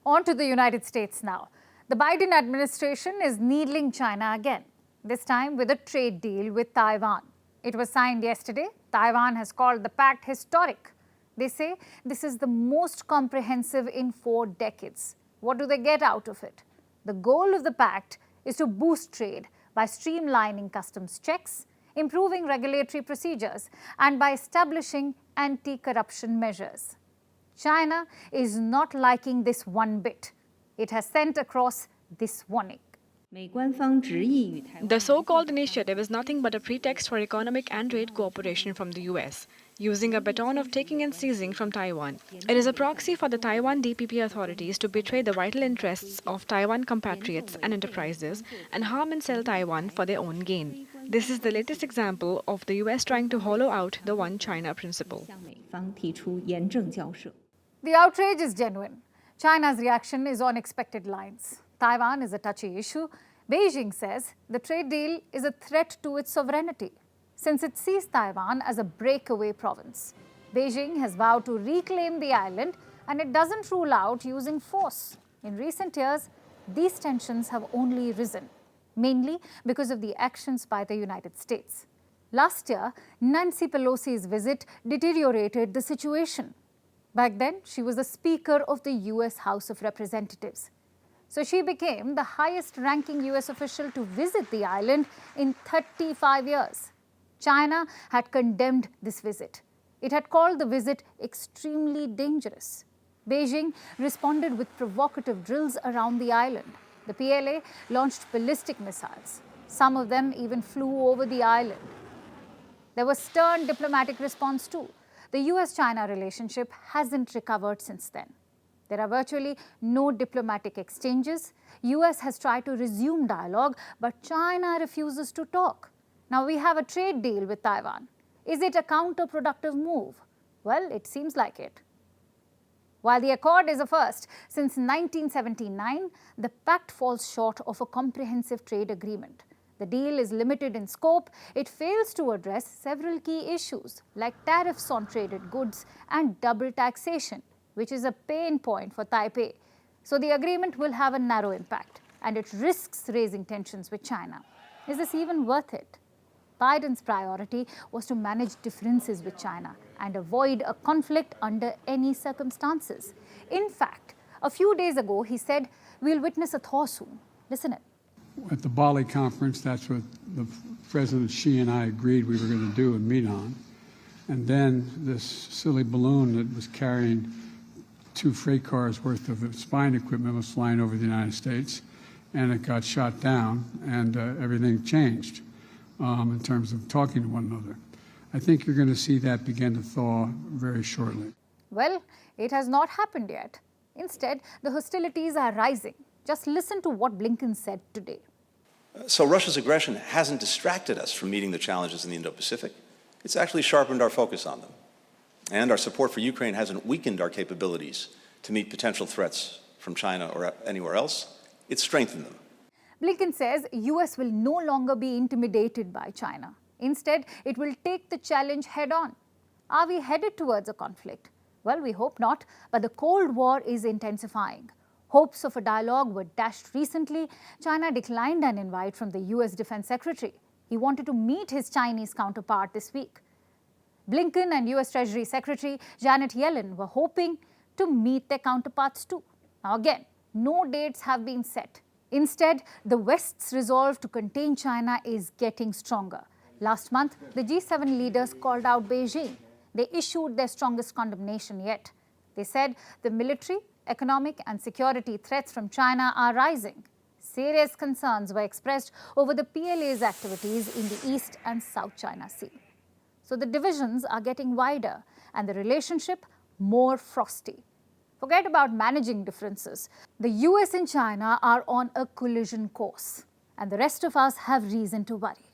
On to the United States now. The Biden administration is needling China again, this time with a trade deal with Taiwan. It was signed yesterday. Taiwan has called the pact historic. They say this is the most comprehensive in 4 decades. What do they get out of it? The goal of the pact is to boost trade by streamlining customs checks, improving regulatory procedures, and by establishing anti-corruption measures. China is not liking this one bit. It has sent across this warning. The so-called initiative is nothing but a pretext for economic and trade cooperation from the US, using a baton of taking and seizing from Taiwan. It is a proxy for the Taiwan DPP authorities to betray the vital interests of Taiwan compatriots and enterprises and harm and sell Taiwan for their own gain. This is the latest example of the US trying to hollow out the One China principle. The outrage is genuine. China's reaction is on expected lines. Taiwan is a touchy issue. Beijing says the trade deal is a threat to its sovereignty, since it sees Taiwan as a breakaway province. Beijing has vowed to reclaim the island, and it doesn't rule out using force. In recent years, these tensions have only risen, mainly because of the actions by the United States. Last year, Nancy Pelosi's visit deteriorated the situation. Back then, she was the Speaker of the US House of Representatives. So she became the highest-ranking US official to visit the island in 35 years. China had condemned this visit. It had called the visit extremely dangerous. Beijing responded with provocative drills around the island. The PLA launched ballistic missiles. Some of them even flew over the island. There was stern diplomatic response too. The US-China relationship hasn't recovered since then. There are virtually no diplomatic exchanges. US has tried to resume dialogue, but China refuses to talk. Now we have a trade deal with Taiwan. Is it a counterproductive move? Well, it seems like it. While the accord is a first, since 1979, the pact falls short of a comprehensive trade agreement. The deal is limited in scope. It fails to address several key issues like tariffs on traded goods and double taxation, which is a pain point for Taipei. So the agreement will have a narrow impact, and it risks raising tensions with China. Is this even worth it? Biden's priority was to manage differences with China and avoid a conflict under any circumstances. In fact, a few days ago, he said, "We'll witness a thaw soon." Listen in. At the Bali conference, that's what the President Xi and I agreed we were going to do and meet on. And then this silly balloon that was carrying 2 freight cars worth of spine equipment was flying over the United States, and it got shot down, and everything changed in terms of talking to one another. I think you're going to see that begin to thaw very shortly. Well, it has not happened yet. Instead, the hostilities are rising. Just listen to what Blinken said today. So Russia's aggression hasn't distracted us from meeting the challenges in the Indo-Pacific. It's actually sharpened our focus on them. And our support for Ukraine hasn't weakened our capabilities to meet potential threats from China or anywhere else. It's strengthened them. Blinken says US will no longer be intimidated by China. Instead, it will take the challenge head-on. Are we headed towards a conflict? Well, we hope not, but the Cold War is intensifying. Hopes of a dialogue were dashed recently. China declined an invite from the US Defense Secretary. He wanted to meet his Chinese counterpart this week. Blinken and US Treasury Secretary Janet Yellen were hoping to meet their counterparts too. Now again, no dates have been set. Instead, the West's resolve to contain China is getting stronger. Last month, the G7 leaders called out Beijing. They issued their strongest condemnation yet. They said the military, economic and security threats from China are rising. Serious concerns were expressed over the PLA's activities in the East and South China Sea. So the divisions are getting wider and the relationship more frosty. Forget about managing differences. The US and China are on a collision course, and the rest of us have reason to worry.